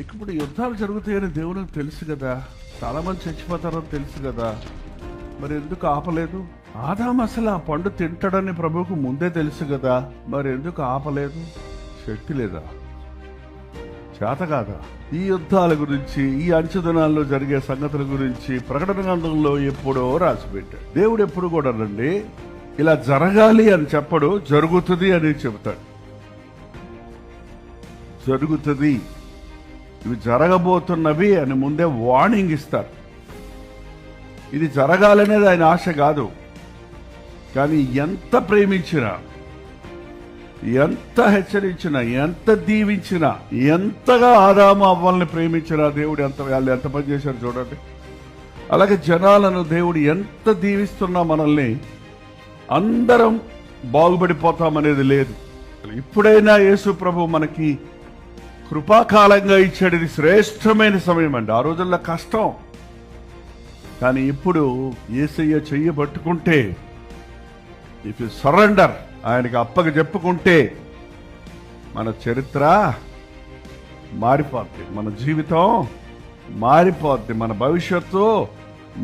ఇప్పుడు యుద్ధాలు జరుగుతాయని దేవునికి తెలుసు కదా, చాలా మంది చచ్చిపోతారని తెలుసు కదా, మరి ఎందుకు ఆపలేదు? ఆదాము అసలు ఆ పండు తింటాడని ప్రభువుకు ముందే తెలుసు కదా, మరి ఎందుకు ఆపలేదు? శక్తి లేదా? చేత కాదా? ఈ యుద్ధాల గురించి, ఈ అంచెదినాల్లో జరిగే సంగతుల గురించి ప్రకటన గ్రంథంలో ఎప్పుడో రాసిపెట్టాడు. దేవుడు ఎప్పుడు కూడా రండి ఇలా జరగాలి అని చెప్పడు, జరుగుతుంది అని చెబుతాడు. జరుగుతుంది, ఇవి జరగబోతున్నవి అని ముందే వార్నింగ్ ఇస్తారు. ఇది జరగాలనేది ఆయన ఆశ కాదు. కానీ ఎంత ప్రేమించినా, ఎంత హెచ్చరించినా, ఎంత దీవించినా, ఎంతగా ఆదాము అవ్వల్ని ప్రేమించినా దేవుడు వాళ్ళు ఎంత పని చేశారు చూడండి. అలాగే జనాలను దేవుడు ఎంత దీవిస్తున్నా మనల్ని అందరం బాగుపడిపోతామనేది లేదు. ఇప్పుడైనా యేసు ప్రభు మనకి కృపాకాలంగా ఇచ్చాడు. ఇది శ్రేష్టమైన సమయం అండి. ఆ రోజుల్లో కష్టం, కానీ ఇప్పుడు యేసయ్య చెయ్యి పట్టుకుంటే, ఇఫ్ యు సరెండర్, ఆయనకి అప్పగ చెప్పుకుంటే మన చరిత్ర మారిపోద్ది, మన జీవితం మారిపోద్ది, మన భవిష్యత్తు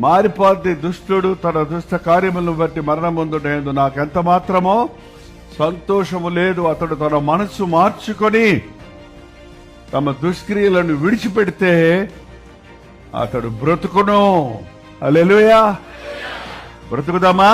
మారిపోద్ది. దుష్టుడు తన దుష్ట కార్యములను బట్టి మరణం పొందుటయందు నాకెంత మాత్రమో సంతోషము లేదు. అతడు తన మనస్సు మార్చుకొని తమ దుష్క్రియలను విడిచిపెడితే అతడు బ్రతుకును. హల్లెలూయా. బ్రతుకుదామా?